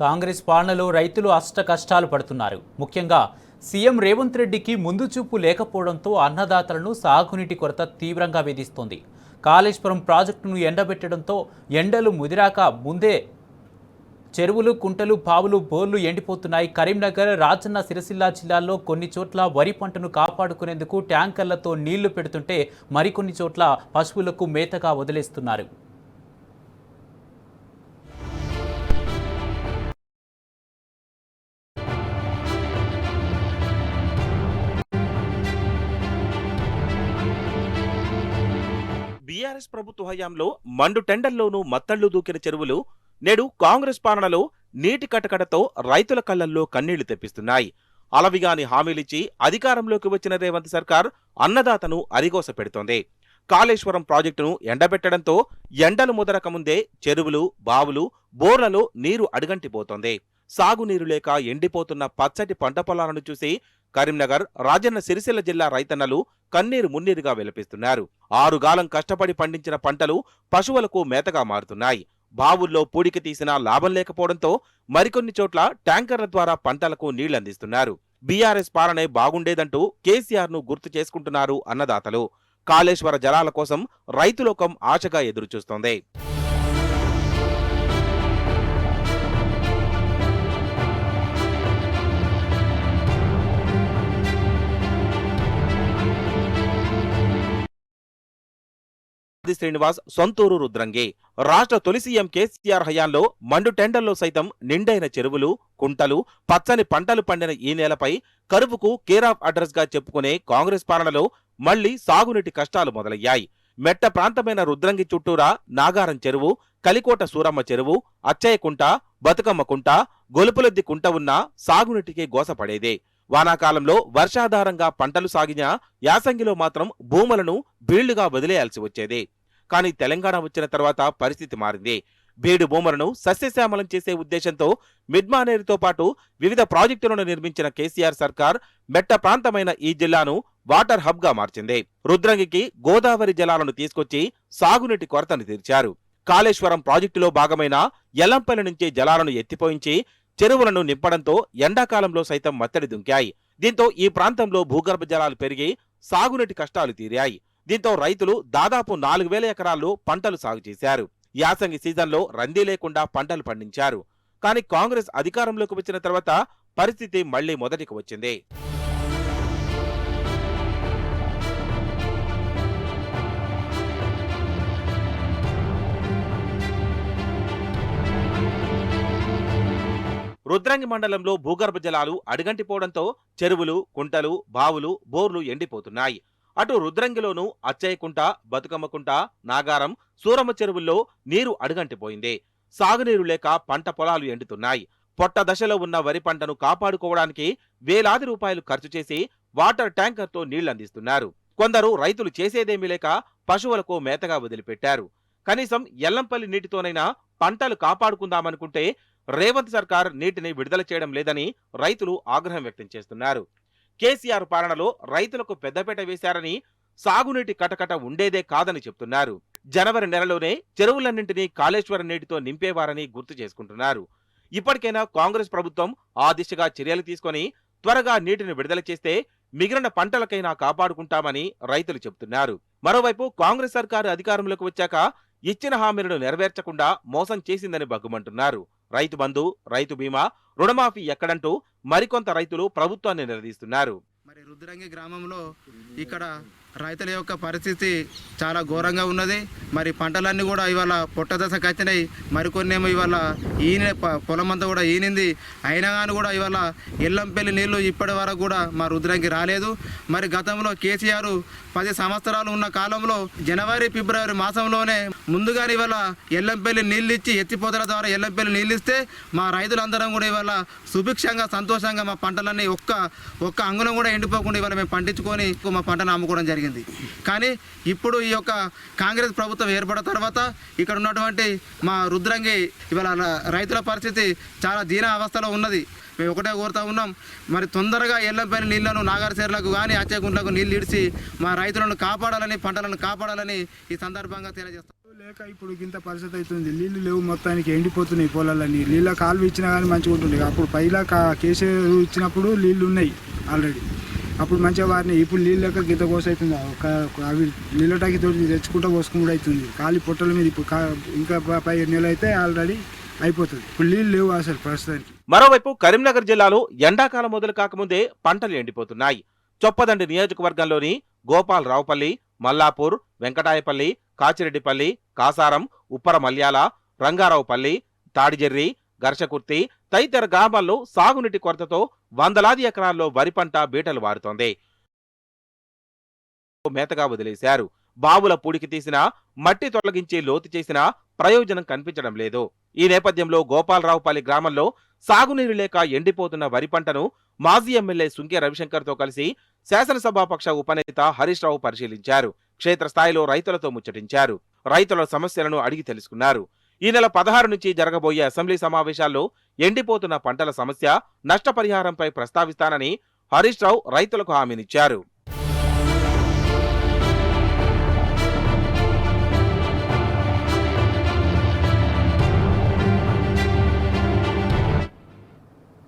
కాంగ్రెస్ పాలనలో రైతులు అష్ట కష్టాలు పడుతున్నారు. ముఖ్యంగా సీఎం రేవంత్ రెడ్డికి ముందు చూపు లేకపోవడంతో అన్నదాతలను సాగునీటి కొరత తీవ్రంగా వేధిస్తోంది. కాళేశ్వరం ప్రాజెక్టును ఎండబెట్టడంతో ఎండలు ముదిరాక ముందే చెరువులు, కుంటలు, బావులు, బోర్లు ఎండిపోతున్నాయి. కరీంనగర్, రాజన్న సిరిసిల్ల జిల్లాల్లో కొన్ని చోట్ల వరి పంటను కాపాడుకునేందుకు ట్యాంకర్లతో నీళ్లు పెడుతుంటే మరికొన్ని చోట్ల పశువులకు మేతగా వదిలేస్తున్నారు. బీఆర్ఎస్ ప్రభుత్వ హయాంలో మండు టెండర్లోనూ మత్తళ్లు దూకిన చెరువులు నేడు కాంగ్రెస్ పాలనలో నీటి కటకటతో రైతుల కళ్లల్లో కన్నీళ్లు తెప్పిస్తున్నాయి. అలవిగాని హామీలిచ్చి అధికారంలోకి వచ్చిన రేవంత్ సర్కార్ అన్నదాతను అరిగోస పెడుతోంది. కాళేశ్వరం ప్రాజెక్టును ఎండబెట్టడంతో ఎండలు ముదరకముందే చెరువులు, బావులు, బోర్లలో నీరు అడుగంటిపోతోంది. సాగునీరు లేక ఎండిపోతున్న పచ్చటి పంట పొలాలను చూసి కరీంనగర్, రాజన్న సిరిసిల్ల జిల్లా రైతన్నలు కన్నీరు మున్నీరుగా విలపిస్తున్నారు. 6 గాలం కష్టపడి పండించిన పంటలు పశువులకు మేతగా మారుతున్నాయి. బావుల్లో పూడికి తీసినా లాభం లేకపోవడంతో మరికొన్ని చోట్ల ట్యాంకర్ల ద్వారా పంటలకు నీళ్లందిస్తున్నారు. బీఆర్ఎస్ పాలనే బాగుండేదంటూ కేసీఆర్ ను గుర్తు చేసుకుంటున్నారు అన్నదాతలు. కాళేశ్వర జలాల కోసం రైతులోకం ఆశగా ఎదురుచూస్తోంది. శ్రీనివాస్ సొంతూరు రుద్రంగి. రాష్ట్ర తొలి సీఎం కేసీఆర్ హయాంలో మండు టెండర్లో సైతం నిండైన చెరువులు, కుంటలు, పచ్చని పంటలు పండిన ఈ నేలపై కరువుకు కేర్ ఆఫ్ అడ్రస్ గా చెప్పుకునే కాంగ్రెస్ పాలనలో మళ్లీ సాగునీటి కష్టాలు మొదలయ్యాయి. మెట్ట ప్రాంతమైన రుద్రంగి చుట్టూరా నాగారం చెరువు, కలికోట సూరమ్మ చెరువు, అచ్చయ్యకుంట, బతుకమ్మ కుంట, గొలుపులెద్ది కుంట ఉన్నా సాగునీటికి గోసపడేదే. వానాకాలంలో వర్షాధారంగా పంటలు సాగిన యాసంగిలో మాత్రం భూములను బీళ్లుగా వదిలేయాల్సి వచ్చేది. కానీ తెలంగాణ వచ్చిన తర్వాత పరిస్థితి మారింది. బీడు భూములను సస్యశ్యామలం చేసే ఉద్దేశంతో మిడ్మానేరుతో పాటు వివిధ ప్రాజెక్టులను నిర్మించిన కేసీఆర్ సర్కార్ మెట్ట ప్రాంతమైన ఈ జిల్లాను వాటర్ హబ్ గా మార్చింది. రుద్రంగికి గోదావరి జలాలను తీసుకొచ్చి సాగునీటి కొరతను తీర్చారు. కాళేశ్వరం ప్రాజెక్టులో భాగమైన ఎల్లంపల్లి నుంచి జలాలను ఎత్తిపోయించి చెరువులను నింపడంతో ఎండాకాలంలో సైతం మత్తడి దుంకాయి. దీంతో ఈ ప్రాంతంలో భూగర్భ జలాలు పెరిగి సాగునీటి కష్టాలు తీరాయి. దీంతో రైతులు దాదాపు 4000 ఎకరాల్లో పంటలు సాగు చేశారు. యాసంగి సీజన్లో రందీ లేకుండా పంటలు పండించారు. కానీ కాంగ్రెస్ అధికారంలోకి వచ్చిన తర్వాత పరిస్థితి మళ్లీ మొదటికి వచ్చింది. రుద్రంగి మండలంలో భూగర్భ జలాలు అడుగంటిపోవడంతో చెరువులు, కుంటలు, బావులు, బోర్లు ఎండిపోతున్నాయి. అటు రుద్రంగిలోనూ అచ్చయ్యకుంట, బతుకమ్మకుంట, నాగారం, సూరమ్మ చెరువుల్లో నీరు అడుగంటిపోయింది. సాగునీరు లేక పంట పొలాలు ఎండుతున్నాయి. పొట్ట దశలో ఉన్న వరి పంటను కాపాడుకోవడానికి వేలాది రూపాయలు ఖర్చు చేసి వాటర్ ట్యాంకర్తో నీళ్లందిస్తున్నారు. కొందరు రైతులు చేసేదేమీ లేక పశువులకు మేతగా వదిలిపెట్టారు. కనీసం ఎల్లంపల్లి నీటితోనైనా పంటలు కాపాడుకుందామనుకుంటే రేవంత్ సర్కార్ నీటిని విడుదల చేయడం లేదని రైతులు ఆగ్రహం వ్యక్తం చేస్తున్నారు. కేసీఆర్ పాలనలో రైతులకు పెద్దపేట వేశారని, సాగునీటి కటకట ఉండేదే కాదని చెప్తున్నారు. జనవరి నెలలోనే చెరువులన్నింటినీ కాళేశ్వరం నీటితో నింపేవారని గుర్తు చేసుకుంటున్నారు. ఇప్పటికైనా కాంగ్రెస్ ప్రభుత్వం ఆ దిశగా చర్యలు తీసుకొని త్వరగా నీటిని విడుదల చేస్తే మిగిలిన పంటలకైనా కాపాడుకుంటామని రైతులు చెబుతున్నారు. మరోవైపు కాంగ్రెస్ సర్కారు అధికారంలోకి వచ్చాక ఇచ్చిన హామీలను నెరవేర్చకుండా మోసం చేసిందని బగ్గుమంటున్నారు. రైతు బంధు, రైతు బీమా, రుణమాఫీ ఎక్కడంటూ మరికొంత రైతులు ప్రభుత్వాన్ని నిలదీస్తున్నారు. మరి రుద్రంగి గ్రామంలో ఇక్కడ రైతుల యొక్క పరిస్థితి చాలా ఘోరంగా ఉన్నది. మరి పంటలన్నీ కూడా ఇవాళ పొట్ట దశకు వచ్చినాయి. మరికొన్నేమో ఇవాళ పొలం అంతా కూడా ఈనింది. అయినా కానీ కూడా ఇవాళ ఎల్లంపల్లి నీళ్లు ఇప్పటి వరకు కూడా మా రుద్రంగి రాలేదు. మరి గతంలో కేసీఆర్ 10 సంవత్సరాలు ఉన్న కాలంలో జనవరి, ఫిబ్రవరి మాసంలోనే ముందుగానే ఇవాళ ఎల్లంపల్లి నీళ్ళు ఇచ్చి ఎత్తిపోతల ద్వారా ఎల్లంపల్లి నీళ్ళు ఇస్తే మా రైతులందరం కూడా ఇవాళ సుభిక్షంగా, సంతోషంగా మా పంటలన్నీ ఒక్క అంగుళం కూడా ఎండిపోకుండా ఇవాళ మేము పండించుకొని మా పంటను అమ్ముకోవడం జరిగింది. కానీ ఇప్పుడు ఈ యొక్క కాంగ్రెస్ ప్రభుత్వం ఏర్పడిన తర్వాత ఇక్కడ ఉన్నటువంటి మా రుద్రంగి ఇవాళ రైతుల పరిస్థితి చాలా దీన అవస్థలో ఉన్నది. మేము ఒకటే కోరుతా ఉన్నాం, మరి తొందరగా ఎల్లంపల్లి నీళ్లను నాగార్చేర్లకు కానీ అచ్చయ్యకుంట్లకు నీళ్ళు ఇడిచి మా రైతులను కాపాడాలని, పంటలను కాపాడాలని ఈ సందర్భంగా తెలియజేస్తాం. లేక ఇప్పుడు ఇంత పరిస్థితి అవుతుంది. నీళ్లు లేవు, మొత్తానికి ఎండిపోతున్నాయి పొలాలన్నీ. నీళ్ళ కాలువ ఇచ్చినా కానీ మంచిగా ఉంటుంది. అప్పుడు పైలా కేసీఆర్ ఇచ్చినప్పుడు నీళ్లు ఉన్నాయి ఆల్రెడీ, అప్పుడు మంచిగా వారిని. ఇప్పుడు నీళ్ళు లేక గింత కోస అవుతుంది. అవి నీళ్ళటాకి తోటి తెచ్చుకుంటూ కోసుకుంటూ అవుతుంది. ఖాళీ పొట్టల మీద ఇప్పుడు ఇంకా 5 నెలలు అయితే ఆల్రెడీ అయిపోతుంది. ఇప్పుడు నీళ్ళు లేవు అసలు ప్రస్తుతానికి. మరోవైపు కరీంనగర్ జిల్లాలో ఎండాకాలం మొదలు కాకముందే పంటలు ఎండిపోతున్నాయి. చొప్పదండి నియోజకవర్గంలోని గోపాలరావుపల్లి, మల్లాపూర్, వెంకటాయపల్లి, కాచిరెడ్డిపల్లి, కాసారం, ఉప్పర మల్యాల, రంగారావుపల్లి, తాడిజెర్రి, గర్షకుర్తి తదితర గ్రామాల్లో సాగునీటి కొరతతో వందలాది ఎకరాల్లో వరి పంట బీటలు వారుతోంది. మేతగా వదిలేశారు. బావుల పూడికి తీసినా, మట్టి తొలగించి లోతు చేసినా ప్రయోజనం కనిపించడం లేదు. ఈ నేపథ్యంలో గోపాలరావుపల్లి గ్రామంలో సాగునీరు లేక ఎండిపోతున్న వరి పంటను మాజీ ఎమ్మెల్యే సుంకె రవిశంకర్తో కలిసి శాసనసభాపక్ష ఉపనేత హరీష్ రావు పరిశీలించారు. క్షేత్రస్థాయిలో రైతులతో ముచ్చటించారు. రైతుల సమస్యలను అడిగి తెలుసుకున్నారు. ఈ నెల 16 నుంచి జరగబోయే అసెంబ్లీ సమావేశాల్లో ఎండిపోతున్న పంటల సమస్య, నష్టపరిహారంపై ప్రస్తావిస్తానని హరీష్ రావు రైతులకు హామీనిచ్చారు.